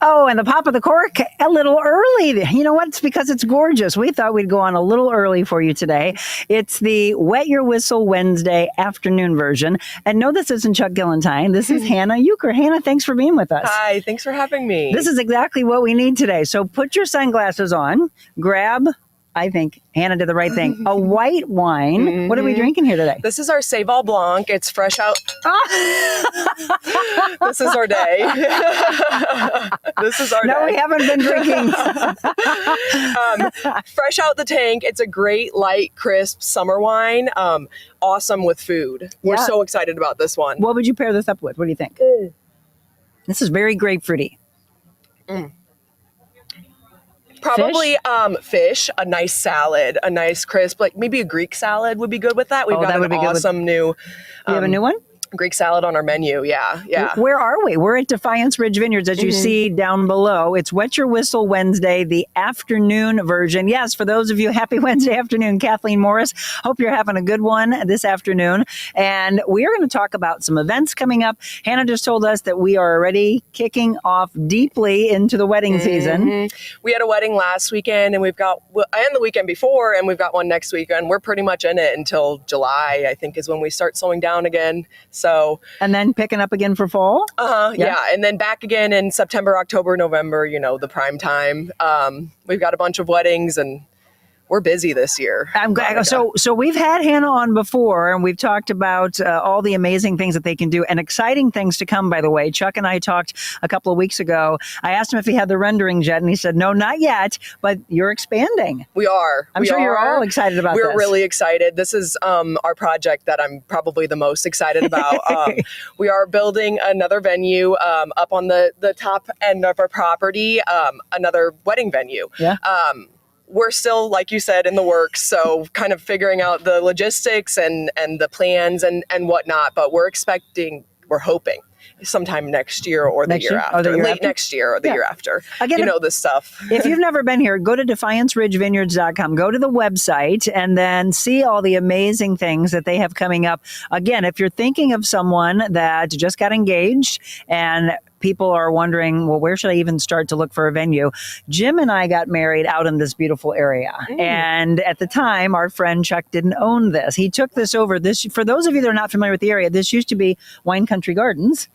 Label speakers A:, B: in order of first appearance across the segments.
A: Oh, and the pop of the cork a little early. You know what? It's because it's gorgeous. We thought we'd go on a little early for you today. It's the Wet Your Whistle Wednesday afternoon version. And no, this isn't Chuck Gillentine. This is Hannah Youker. Hannah, thanks for being with us.
B: Hi, thanks for having me.
A: This is exactly what we need today. So put your sunglasses on, grab, I think Hannah did the right thing, a white wine. Mm-hmm. What are we drinking here today?
B: This is our Seyval Blanc. It's fresh out. This is our day. This is our day.
A: No, we haven't been drinking.
B: Fresh out the tank. It's a great, light, crisp summer wine. Awesome with food. We're so excited about this one.
A: What would you pair this up with? What do you think? This is very grapefruity.
B: Probably fish, a nice salad, a nice crisp, like maybe a Greek salad would be good with that. We've got an awesome new...
A: You have a new one?
B: Greek salad on our menu, yeah.
A: Where are we? We're at Defiance Ridge Vineyards, as you see down below. It's Wet Your Whistle Wednesday, the afternoon version. Yes, for those of you, happy Wednesday afternoon. Kathleen Morris, hope you're having a good one this afternoon. And we are going to talk about some events coming up. Hannah just told us that we are already kicking off deeply into the wedding season.
B: We had a wedding last weekend, and and the weekend before, and we've got one next weekend. We're pretty much in it until July, I think, is when we start slowing down again. So,
A: and then picking up again for fall?
B: Yeah. And then back again in September, October, November, the prime time. We've got a bunch of weddings, and we're busy this year.
A: I'm glad. So we've had Hannah on before, and we've talked about all the amazing things that they can do and exciting things to come, by the way. Chuck and I talked a couple of weeks ago. I asked him if he had the renderings yet, and he said, no, not yet, but you're expanding.
B: We are.
A: I'm sure you're all excited about this.
B: We're really excited. This is our project that I'm probably the most excited about. We are building another venue up on the top end of our property, another wedding venue.
A: Yeah.
B: We're still, like you said, in the works, so kind of figuring out the logistics and the plans and whatnot, but we're hoping sometime next year or the year after. Late next year or the year after. Again, this stuff.
A: If you've never been here, go to DefianceRidgeVineyards.com. Go to the website and then see all the amazing things that they have coming up. Again, if you're thinking of someone that just got engaged and people are wondering, well, where should I even start to look for a venue? Jim and I got married out in this beautiful area. And at the time, our friend Chuck didn't own this. He took this over. For those of you that are not familiar with the area, this used to be Wine Country Gardens.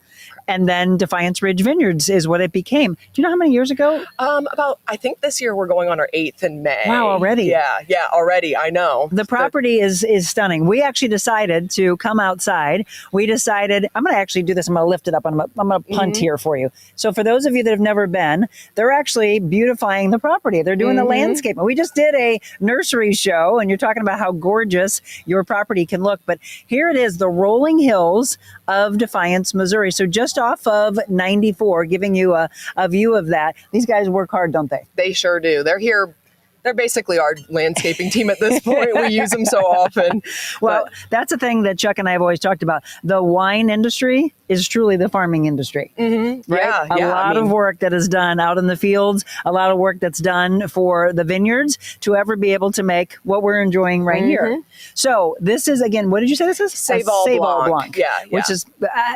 A: And then Defiance Ridge Vineyards is what it became. Do you know how many years ago?
B: I think this year we're going on our 8th in May.
A: Wow, already?
B: Yeah, already. I know.
A: The property is stunning. We actually decided to come outside. We decided, I'm going to actually do this. I'm going to lift it up. I'm going to punt here for you. So for those of you that have never been, they're actually beautifying the property. They're doing the landscape. We just did a nursery show, and you're talking about how gorgeous your property can look. But here it is, the rolling hills of Defiance, Missouri. So just off of 94, giving you a view of that. These guys work hard, don't they?
B: They sure do. They're here. They're basically our landscaping team at this point. We use them so often.
A: Well, that's the thing that Chuck and I have always talked about. The wine industry is truly the farming industry. Right?
B: Yeah.
A: A lot of work that is done out in the fields, a lot of work that's done for the vineyards to ever be able to make what we're enjoying right here. So this is, again, what did you say this is?
B: Seyval Blanc. Yeah.
A: Which is,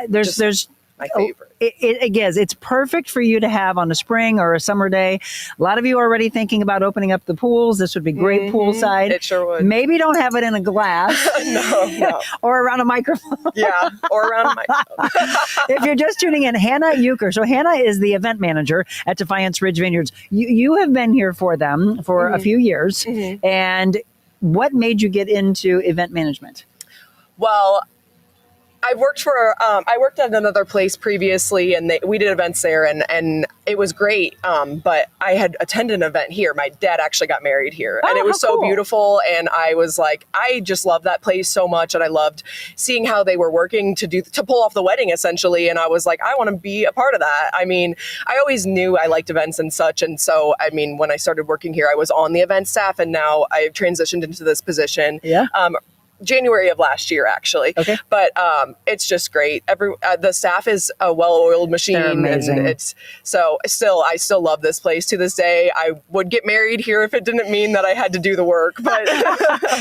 A: there's
B: my favorite.
A: It's perfect for you to have on a spring or a summer day. A lot of you are already thinking about opening up the pools. This would be great poolside.
B: It sure would.
A: Maybe don't have it in a glass.
B: No.
A: Or around a microphone.
B: Yeah, or around a microphone.
A: If you're just tuning in, Hannah Youker. So Hannah is the event manager at Defiance Ridge Vineyards. You have been here for them for a few years. And what made you get into event management?
B: Well, I worked at another place previously, and we did events there, and it was great. But I had attended an event here. My dad actually got married here, and it was so beautiful. And I was like, I just love that place so much, and I loved seeing how they were working to pull off the wedding essentially. And I was like, I want to be a part of that. I mean, I always knew I liked events and such, and so I mean, when I started working here, I was on the event staff, and now I've transitioned into this position.
A: Yeah.
B: January of last year, actually.
A: Okay.
B: But it's just great. The staff is a well-oiled machine.
A: They're amazing.
B: And I still love this place to this day. I would get married here if it didn't mean that I had to do the work. But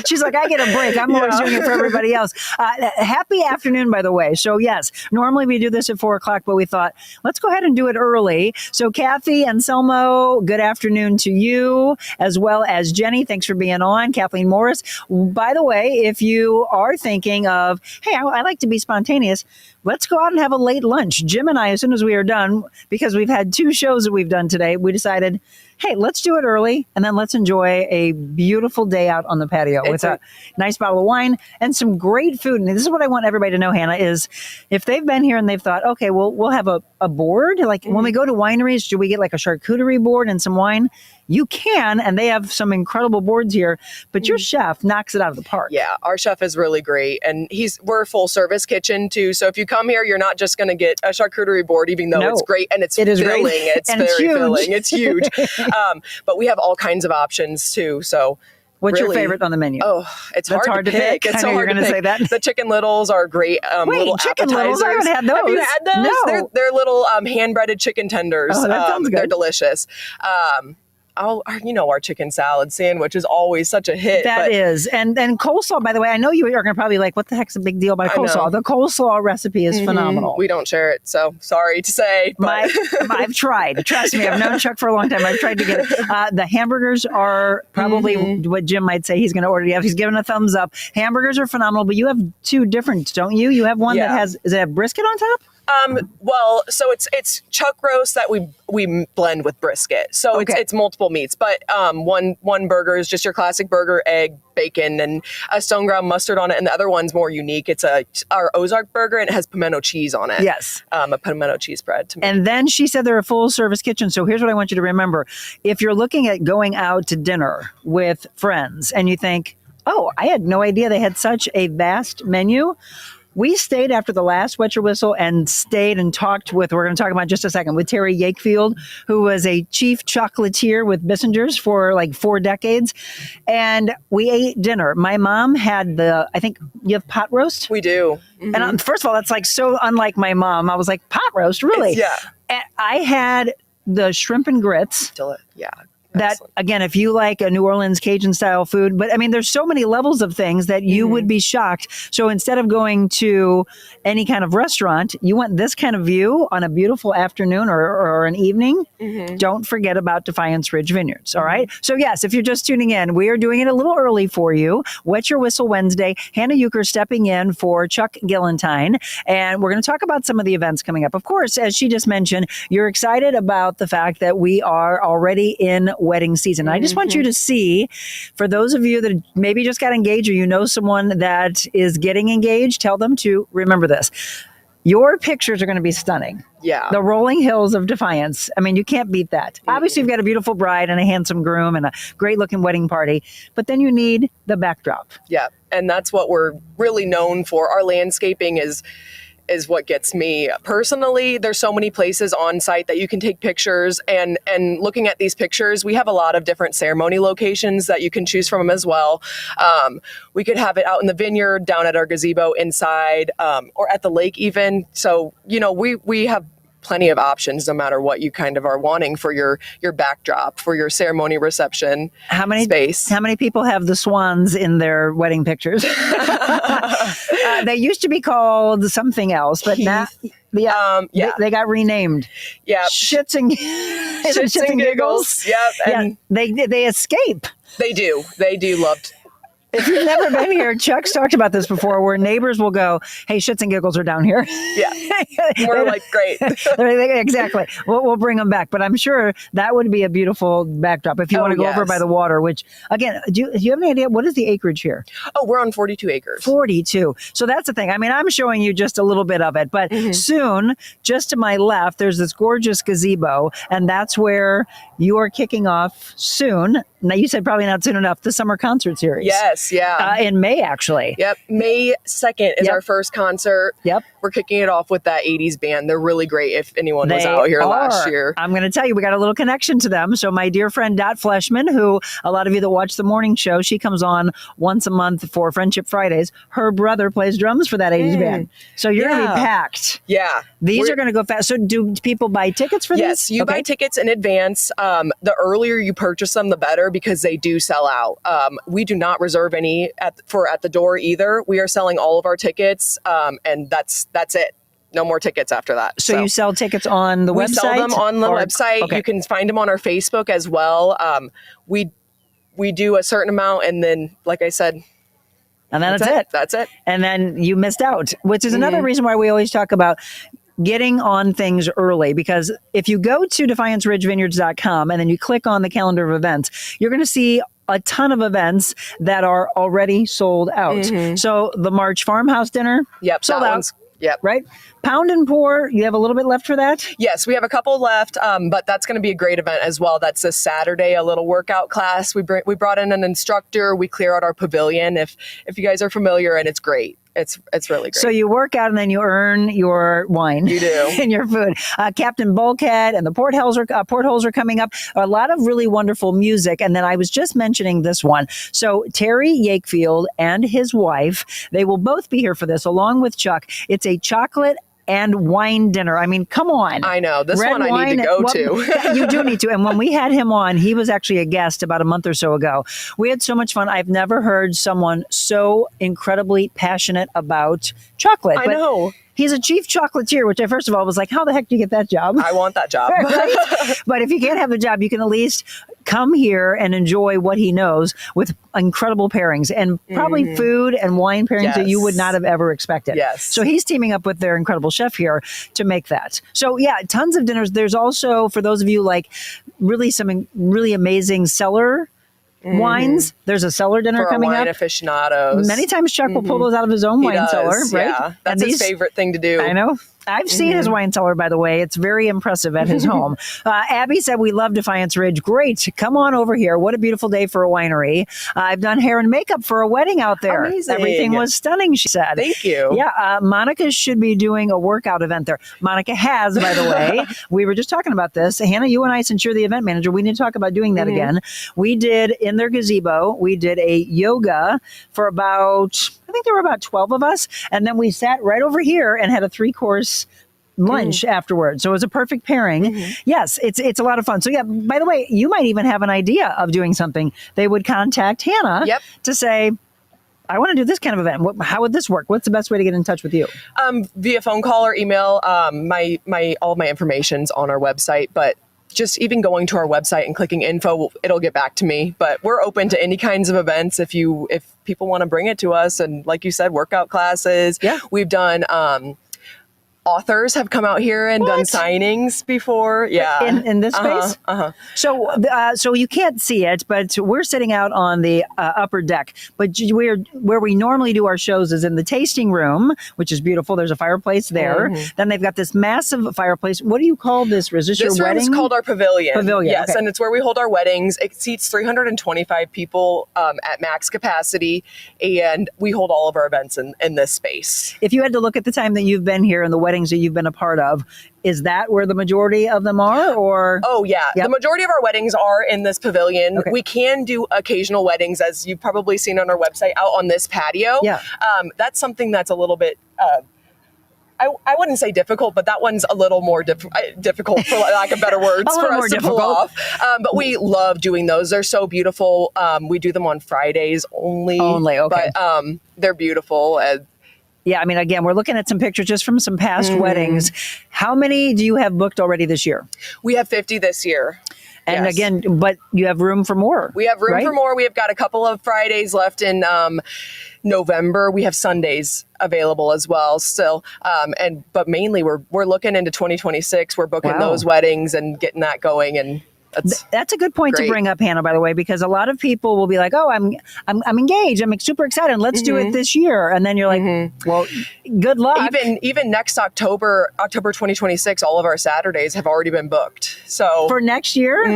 A: she's like, I get a break. I'm always doing it for everybody else. Happy afternoon, by the way. So yes, normally we do this at 4:00, but we thought, let's go ahead and do it early. So Kathy and Selmo, good afternoon to you, as well as Jenny. Thanks for being on. Kathleen Morris. By the way, if you are thinking of, hey, I like to be spontaneous, let's go out and have a late lunch. Jim and I, as soon as we are done, because we've had 2 shows that we've done today, we decided, hey, let's do it early, and then let's enjoy a beautiful day out on the patio with a nice bottle of wine and some great food. And this is what I want everybody to know, Hannah, is if they've been here and they've thought, okay, well, we'll have a board. Like when we go to wineries, do we get like a charcuterie board and some wine? You can, and they have some incredible boards here, but your chef knocks it out of the park.
B: Yeah, our chef is really great, and we're a full service kitchen too. So if you come here, you're not just going to get a charcuterie board, even though it's great and it's filling. It's very filling. It's huge. But we have all kinds of options too. So
A: what's your favorite on the menu?
B: Oh, it's hard to pick. It's so hard to pick. Say that. The chicken littles are great. Little
A: chicken
B: appetizers.
A: Littles? I haven't had those.
B: Have you had those?
A: No.
B: They're little hand-breaded chicken tenders.
A: Oh, that sounds good.
B: They're delicious. Our chicken salad sandwich is always such a hit.
A: That is. And coleslaw, by the way, I know you are going to probably like, what the heck's the big deal about coleslaw? The coleslaw recipe is phenomenal.
B: We don't share it, so sorry to say. But
A: I've tried. Trust me, I've known Chuck for a long time. I've tried to get it. The hamburgers are probably what Jim might say he's going to order. He's given a thumbs up. Hamburgers are phenomenal, but you have 2 different, don't you? You have one that has, does it have brisket on top?
B: Well, so it's chuck roast that we blend with brisket. So it's multiple meats, but one burger is just your classic burger, egg, bacon, and a stone ground mustard on it, and the other one's more unique. It's our Ozark burger, and it has pimento cheese on it.
A: Yes,
B: a pimento cheese spread.
A: And then she said they're a full service kitchen. So here's what I want you to remember: if you're looking at going out to dinner with friends, and you think, "Oh, I had no idea they had such a vast menu." We stayed after the last Wet Your Whistle and stayed and talked with, we're going to talk about in just a second, with Terry Yakefield, who was a chief chocolatier with Bissinger's for like 4 decades. And we ate dinner. My mom had I think you have pot roast?
B: We do.
A: Mm-hmm. And first of all, that's like so unlike my mom. I was like, pot roast? Really?
B: Yeah.
A: And I had the shrimp and grits.
B: Yeah.
A: That, again, if you like a New Orleans Cajun style food, but I mean, there's so many levels of things that you would be shocked. So instead of going to any kind of restaurant, you want this kind of view on a beautiful afternoon or an evening. Don't forget about Defiance Ridge Vineyards. All right. So yes, if you're just tuning in, we are doing it a little early for you. Wet Your Whistle Wednesday. Hannah Youker stepping in for Chuck Gillentine. And we're going to talk about some of the events coming up. Of course, as she just mentioned, you're excited about the fact that we are already in wedding season. I just want you to see, for those of you that maybe just got engaged or you know someone that is getting engaged, tell them to remember this. Your pictures are going to be stunning.
B: Yeah.
A: The rolling hills of Defiance. I mean, you can't beat that. Obviously, you've got a beautiful bride and a handsome groom and a great looking wedding party, but then you need the backdrop.
B: Yeah. And that's what we're really known for. Our landscaping is what gets me personally. There's so many places on site that you can take pictures, and looking at these pictures, we have a lot of different ceremony locations that you can choose from as well. We could have it out in the vineyard, down at our gazebo, inside, or at the lake even. So, we have plenty of options no matter what you kind of are wanting for your backdrop, for your ceremony reception space. How
A: many people have the swans in their wedding pictures? They used to be called something else, but now they got renamed.
B: Yeah.
A: Shits and giggles.
B: Yep. And
A: they escape.
B: They do love
A: If you've never been here, Chuck's talked about this before, where neighbors will go, "Hey, shits and giggles are down here."
B: Yeah. We're like, great.
A: Exactly. We'll bring them back. But I'm sure that would be a beautiful backdrop if you want to go over by the water, which, again, do you have any idea? What is the acreage here?
B: Oh, we're on 42 acres.
A: 42. So that's the thing. I mean, I'm showing you just a little bit of it, but soon, just to my left, there's this gorgeous gazebo, and that's where you are kicking off soon. Now, you said probably not soon enough, the summer concert series.
B: Yes, yeah.
A: In May, actually.
B: Yep. May 2nd is our first concert.
A: Yep.
B: We're kicking it off with that 80s band. They're really great if anyone was out here last year.
A: I'm going to tell you, we got a little connection to them. So my dear friend Dot Fleshman, who a lot of you that watch the morning show, she comes on once a month for Friendship Fridays. Her brother plays drums for that 80s band. So you're going to be packed.
B: Yeah.
A: These are going to go fast. So do people buy tickets for these?
B: Yes, you buy tickets in advance. The earlier you purchase them, the better, because they do sell out. We do not reserve any at the door either. We are selling all of our tickets, and that's it. No more tickets after that.
A: So you sell tickets on the website?
B: We sell them on the website. Okay. You can find them on our Facebook as well. We do a certain amount, and then, like I said,
A: and then that's it.
B: That's it.
A: And then you missed out, which is another reason why we always talk about getting on things early, because if you go to DefianceRidgeVineyards.com and then you click on the calendar of events, you're going to see a ton of events that are already sold out. So the March Farmhouse Dinner, sold out. Right? Pound and Pour, you have a little bit left for that?
B: Yes, we have a couple left, but that's going to be a great event as well. That's this Saturday, a little workout class. We brought in an instructor. We clear out our pavilion, if you guys are familiar, and it's great. It's really great.
A: So you work out and then you earn your wine.
B: You do.
A: And your food. Captain Bulkhead and the portholes are coming up. A lot of really wonderful music. And then I was just mentioning this one. So Terry Yakefield and his wife, they will both be here for this, along with Chuck. It's a chocolate and wine dinner. I mean, come on.
B: I know. This one I need to go to.
A: You do need to. And when we had him on, he was actually a guest about a month or so ago. We had so much fun. I've never heard someone so incredibly passionate about chocolate.
B: I know.
A: He's a chief chocolatier, which I first of all was like, how the heck do you get that job?
B: I want that job.
A: Right? But if you can't have the job, you can at least come here and enjoy what he knows with incredible pairings and probably food and wine pairings that you would not have ever expected.
B: Yes.
A: So he's teaming up with their incredible chef here to make that. So yeah, tons of dinners. There's also, for those of you like really some really amazing cellar wines. There's a cellar dinner coming
B: wine
A: up.
B: Aficionados.
A: Many times Chuck will pull those out of his own wine cellar, right?
B: Yeah, that's his favorite thing to do.
A: I know. I've seen his wine cellar, by the way. It's very impressive at his home. Abby said, we love Defiance Ridge. Great. Come on over here. What a beautiful day for a winery. I've done hair and makeup for a wedding out there.
B: Amazing.
A: Everything was stunning, she said.
B: Thank you.
A: Yeah. Monica should be doing a workout event there. Monica has, by the way. We were just talking about this. Hannah, you and I, since you're the event manager, we need to talk about doing that again. We did, in their gazebo, we did a yoga for about, I think there were about 12 of us. And then we sat right over here and had a 3-course lunch afterwards. So it was a perfect pairing. Yes, it's a lot of fun. So yeah, by the way, you might even have an idea of doing something. They would contact Hannah to say, I want to do this kind of event. How would this work? What's the best way to get in touch with you?
B: Via phone call or email. All of my information's on our website, but just even going to our website and clicking info, it'll get back to me. But we're open to any kinds of events if people want to bring it to us. And like you said, workout classes. Yeah. We've done authors have come out here and done signings before. Yeah.
A: In this space? So you can't see it, but we're sitting out on the upper deck. But where we normally do our shows is in the tasting room, which is beautiful. There's a fireplace there. Then they've got this massive fireplace. What do you call this? Is this your wedding?
B: This room is called our pavilion.
A: Pavilion.
B: Yes, and it's where we hold our weddings. It seats 325 people at max capacity, and we hold all of our events in this space.
A: If you had to look at the time that you've been here and the weddings that you've been a part of, is that where the majority of them are? Or
B: the majority of our weddings are in this pavilion. We can do occasional weddings, as you've probably seen on our website, out on this patio. That's something that's a little bit I wouldn't say difficult, but that one's a little more difficult, for lack of better words, for us to pull off. But we love doing those. They're so beautiful. We do them on Fridays only. Okay. But they're beautiful.
A: Yeah, I mean, again, we're looking at some pictures just from some past weddings. How many do you have booked already this year?
B: We have 50 this year.
A: And
B: Yes.
A: again, but you have room for more.
B: We have room
A: right?
B: for more. We have got a couple of Fridays left in November. We have Sundays available as well still. But mainly we're looking into 2026. We're booking
A: Wow.
B: those weddings and getting that going, and
A: That's a good point
B: great.
A: to bring up, Hannah, by the way, because a lot of people will be like, "Oh, I'm engaged. I'm super excited. Let's do it this year." And then you're like, "Well, good luck."
B: even next October 2026, all of our Saturdays have already been booked. So
A: For next year?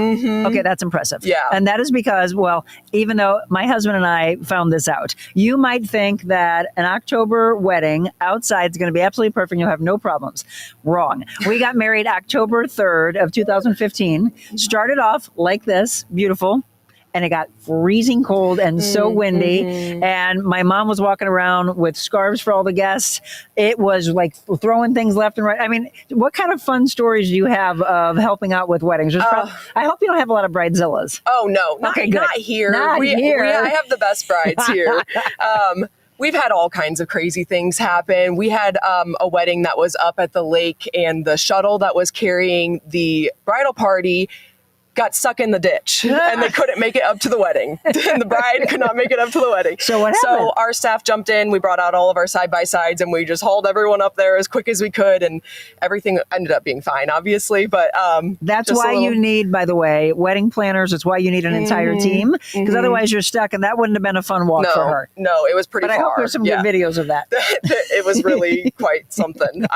A: Okay, that's impressive.
B: Yeah.
A: And that is because, well, even though my husband and I found this out, you might think that an October wedding outside is going to be absolutely perfect. You'll have no problems. Wrong. We got married October 3rd of 2015. Started off like this, beautiful. And it got freezing cold and so windy. And my mom was walking around with scarves for all the guests. It was like throwing things left and right. I mean, what kind of fun stories do you have of helping out with weddings? I hope you don't have a lot of bridezillas.
B: Oh no, not here.
A: Not here.
B: I have the best brides here. We've had all kinds of crazy things happen. We had a wedding that was up at the lake, and the shuttle that was carrying the bridal party got stuck in the ditch and they couldn't make it up to the wedding. And the bride could not make it up to the wedding.
A: So what happened?
B: So our staff jumped in, we brought out all of our side-by-sides, and we just hauled everyone up there as quick as we could, and everything ended up being fine, obviously. But
A: that's why you need, by the way, wedding planners. It's why you need an entire team, because otherwise you're stuck, and that wouldn't have been a fun walk for her.
B: No, it was pretty
A: But
B: far.
A: I hope there's some good videos of that.
B: It was really quite something.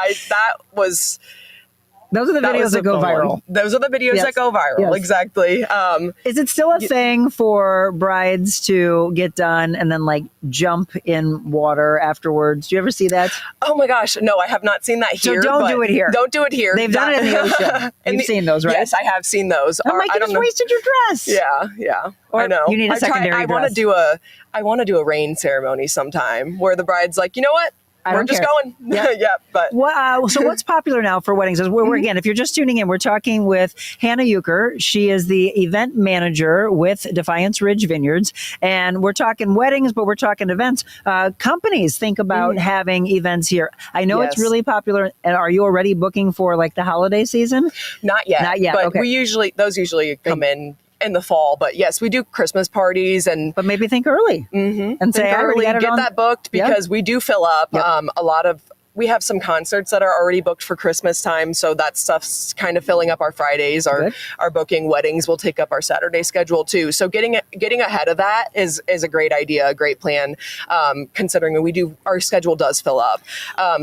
A: Those are the videos that go viral.
B: Those are the videos that go viral.
A: Yes.
B: Exactly.
A: Is it still a thing for brides to get done and then like jump in water afterwards? Do you ever see that?
B: Oh my gosh. No, I have not seen that here.
A: So don't do it here.
B: Don't do it here.
A: They've done it in the ocean. You've seen those, right?
B: Yes, I have seen those.
A: I'm like, you just wasted your dress.
B: Yeah.
A: Or
B: I know.
A: you need a secondary
B: I want
A: dress.
B: I want to do a rain ceremony sometime where the bride's like, you know what? We're just going. Yeah. But
A: so what's popular now for weddings? We're again, if you're just tuning in, we're talking with Hannah Youker. She is the event manager with Defiance Ridge Vineyards, and we're talking weddings, but we're talking events. Companies think about having events here. I know it's really popular. And are you already booking for like the holiday season?
B: Not yet. But
A: Okay.
B: those usually come in the fall. But yes, we do Christmas parties,
A: but maybe think early and say, I already got it
B: get
A: on.
B: that booked, because we do fill up. We have some concerts that are already booked for Christmas time, so that stuff's kind of filling up our Fridays. Our booking weddings will take up our Saturday schedule too. So getting ahead of that is a great idea, a great plan. Considering our schedule does fill up.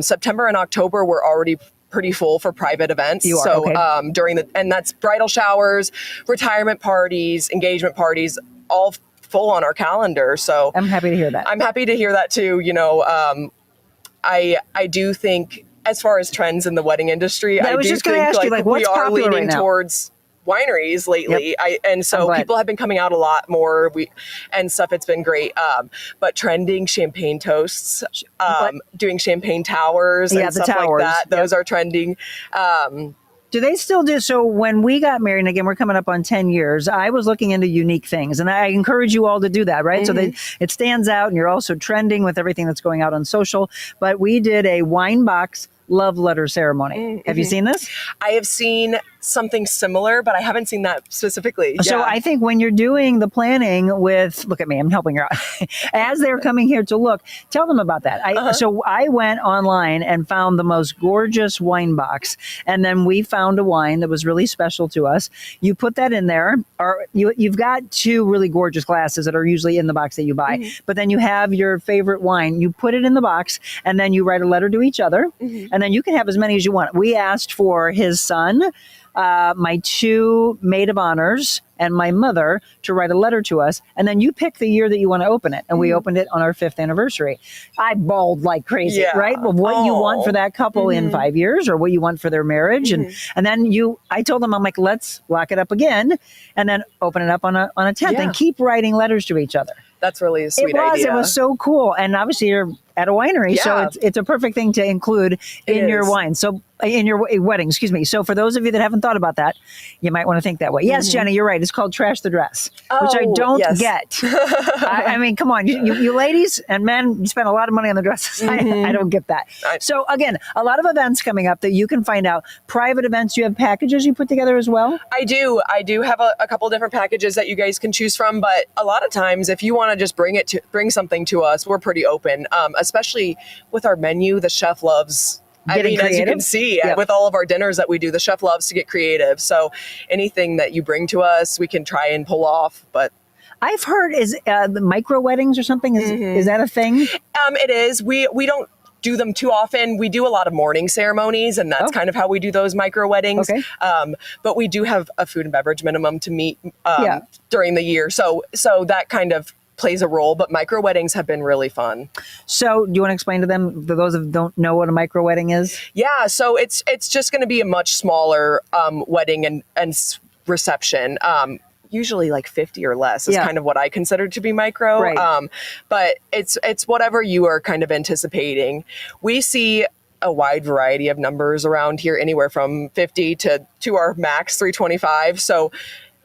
B: September and October we're already pretty full for private events. And that's bridal showers, retirement parties, engagement parties, all full on our calendar. So
A: I'm happy to hear that.
B: I'm happy to hear that too. You know, I do think as far as trends in the wedding industry, I
A: was
B: do
A: just going to
B: think
A: ask you, like, what's
B: we are
A: popular
B: leaning
A: right now?
B: towards wineries lately.
A: I'm glad.
B: People have been coming out a lot more and stuff. It's been great. But trending champagne toasts, doing champagne towers and stuff like that. Those are trending.
A: Do they still do? So when we got married, and again, we're coming up on 10 years, I was looking into unique things, and I encourage you all to do that, right? So that it stands out, and you're also trending with everything that's going out on social. But we did a wine box love letter ceremony. Have you seen this?
B: I have seen something similar, but I haven't seen that specifically.
A: So I think when you're doing the planning look at me, I'm helping her out. As they're coming here to look, tell them about that. So I went online and found the most gorgeous wine box. And then we found a wine that was really special to us. You put that in there, or you've got two really gorgeous glasses that are usually in the box that you buy. But then you have your favorite wine. You put it in the box, and then you write a letter to each other. And then you can have as many as you want. We asked for his son, my two maid of honors, and my mother to write a letter to us. And then you pick the year that you want to open it. And we opened it on our 5th anniversary. I bawled like crazy, right? But what you want for that couple in 5 years, or what you want for their marriage. And then I told them, I'm like, let's lock it up again and then open it up on a 10th and keep writing letters to each other.
B: That's really a sweet idea.
A: It was so cool. And obviously you're at a winery, so it's a perfect thing to include in your wine. So in your wedding, excuse me. So for those of you that haven't thought about that, you might want to think that way. Yes, Jenny, you're right. It's called Trash the Dress, which I don't get. I mean, come on, you ladies and men, you spend a lot of money on the dresses. I don't get that. So again, a lot of events coming up that you can find out. Private events, you have packages you put together as well?
B: I do have a couple different packages that you guys can choose from, but a lot of times if you want to just bring something to us, we're pretty open, especially with our menu. The chef loves
A: Getting creative.
B: as you can see, with all of our dinners that we do, the chef loves to get creative. So anything that you bring to us, we can try and pull off. But
A: I've heard the micro weddings or something. Is that a thing?
B: It is. We don't do them too often. We do a lot of morning ceremonies, and that's kind of how we do those micro weddings. Okay. But we do have a food and beverage minimum to meet during the year. So that kind of plays a role, but micro weddings have been really fun.
A: So do you want to explain to them, for those who don't know what a micro wedding is?
B: Yeah, so it's just going to be a much smaller wedding and reception. Usually like 50 or less is kind of what I consider to be micro. Right. But it's whatever you are kind of anticipating. We see a wide variety of numbers around here, anywhere from 50 to our max 325. So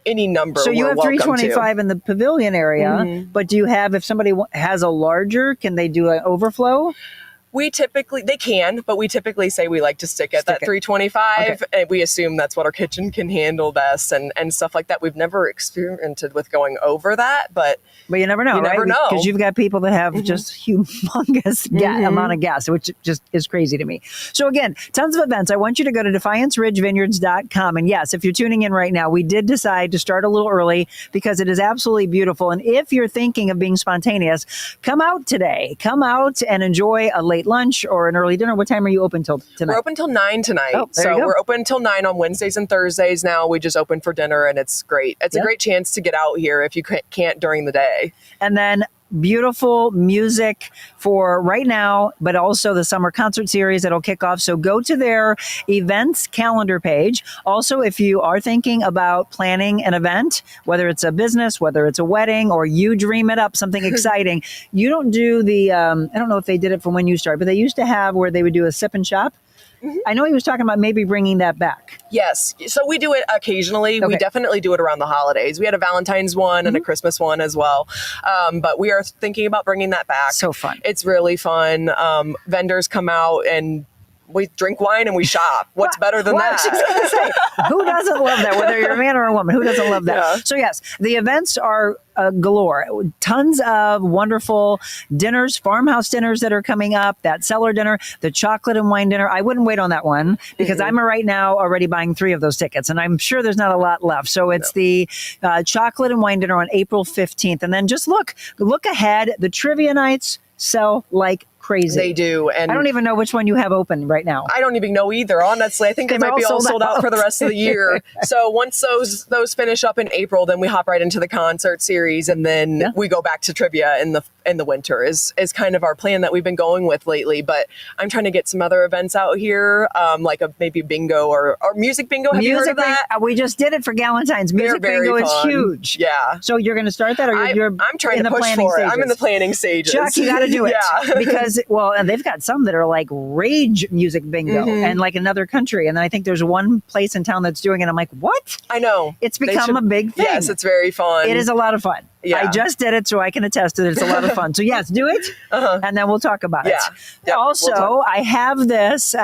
B: any number. So
A: you have 325 in the pavilion area, but do you have, if somebody has a larger, can they do an overflow?
B: They can, but we typically say we like to stick at that 325. And we assume that's what our kitchen can handle best and stuff like that. We've never experimented with going over that, but
A: you never know, right? Because you've got people that have just humongous amount of gas, which just is crazy to me. So again, tons of events. I want you to go to DefianceRidgeVineyards.com. And yes, if you're tuning in right now, we did decide to start a little early because it is absolutely beautiful. And if you're thinking of being spontaneous, come out today. Come out and enjoy a late lunch or an early dinner. What time are you open till tonight?
B: We're open till 9 tonight. So we're open till 9 on Wednesdays and Thursdays now. We just open for dinner, and it's great. It's a great chance to get out here if you can't during the day.
A: And then beautiful music for right now, but also the summer concert series that'll kick off. So go to their events calendar page. Also, if you are thinking about planning an event, whether it's a business, whether it's a wedding, or you dream it up, something exciting, you don't do the, I don't know if they did it from when you started, but they used to have where they would do a sip and shop. I know he was talking about maybe bringing that back.
B: Yes. So we do it occasionally. Okay. We definitely do it around the holidays. We had a Valentine's one and a Christmas one as well. But we are thinking about bringing that back.
A: So fun.
B: It's really fun. Vendors come out and we drink wine and we shop. What's better than that?
A: I was just gonna say, who doesn't love that? Whether you're a man or a woman, who doesn't love that? Yeah. So yes, the events are galore. Tons of wonderful dinners, farmhouse dinners that are coming up, that cellar dinner, the chocolate and wine dinner. I wouldn't wait on that one because I'm right now already buying 3 of those tickets, and I'm sure there's not a lot left. So it's the chocolate and wine dinner on April 15th. And then just look ahead. The trivia nights sell like crazy.
B: They do. And
A: I don't even know which one you have open right now.
B: I don't even know either, honestly. I think it might be all sold out for the rest of the year. So once those finish up in April, then we hop right into the concert series, and then we go back to trivia in the winter is kind of our plan that we've been going with lately. But I'm trying to get some other events out here, like maybe bingo or music bingo. Have you heard of that?
A: We just did it for Galentine's. Music bingo is huge.
B: Yeah.
A: So you're going to start that, or I'm
B: trying to push for it. I'm in the planning stages.
A: Chuck, you got to do it. Because and they've got some that are like rage music bingo and like another country. And then I think there's one place in town that's doing it. I'm like, what?
B: I know.
A: It's become a big thing.
B: Yes, it's very fun.
A: It is a lot of fun. Yeah. I just did it, so I can attest to it. It's a lot of fun. So yes, do it, and then we'll talk about it. Yep, also, I have this.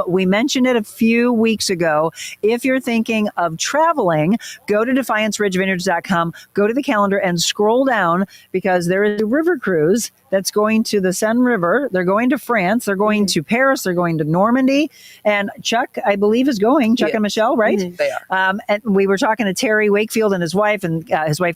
A: We mentioned it a few weeks ago. If you're thinking of traveling, go to DefianceRidgeVineyards.com, go to the calendar, and scroll down because there is a river cruise that's going to the Seine River. They're going to France. They're going to Paris. They're going to Normandy. And Chuck, I believe, is going. Chuck and Michelle, right?
B: They are.
A: And we were talking to Terry Wakefield and his wife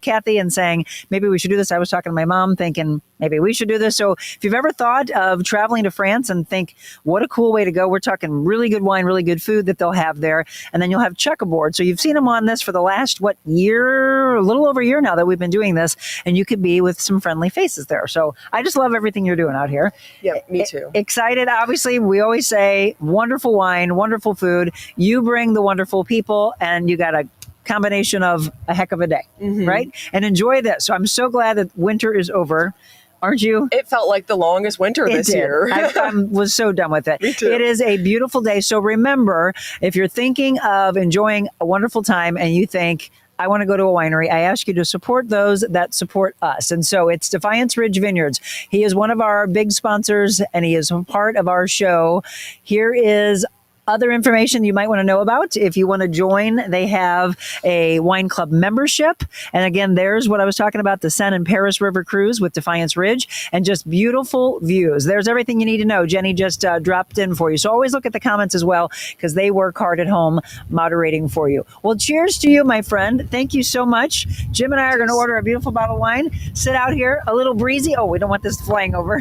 A: Kathy, and saying, maybe we should do this. I was talking to my mom thinking maybe we should do this. So if you've ever thought of traveling to France and think, what a cool way to go. We're talking really good wine, really good food that they'll have there. And then you'll have Chuck aboard. So you've seen him on this for the last, year, a little over a year now that we've been doing this. And you could be with some friendly faces there. So I just love everything you're doing out here.
B: Yeah, me too.
A: Excited. Obviously, we always say wonderful wine, wonderful food. You bring the wonderful people, and you got a combination of a heck of a day, right? And enjoy this. So I'm so glad that winter is over. Aren't you?
B: It felt like the longest winter this year.
A: I was so done with it.
B: Me too.
A: It is a beautiful day. So remember, if you're thinking of enjoying a wonderful time and you think, I want to go to a winery. I ask you to support those that support us. And so it's Defiance Ridge Vineyards. He is one of our big sponsors and he is a part of our show. Here is other information you might want to know about. If you want to join, they have a wine club membership. And again, there's what I was talking about, the Seine and Paris River Cruise with Defiance Ridge and just beautiful views. There's everything you need to know. Jenny just dropped in for you. So always look at the comments as well because they work hard at home moderating for you. Well, cheers to you, my friend. Thank you so much. Jim and I are going to order a beautiful bottle of wine, sit out here, a little breezy. Oh, we don't want this flying over.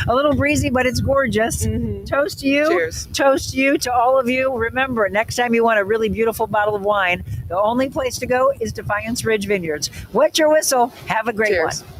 A: A little breezy, but it's gorgeous. Toast to you.
B: Cheers.
A: Toast to you, to all of you. Remember, next time you want a really beautiful bottle of wine, the only place to go is Defiance Ridge Vineyards. Wet your whistle. Have a great
B: Cheers.
A: one.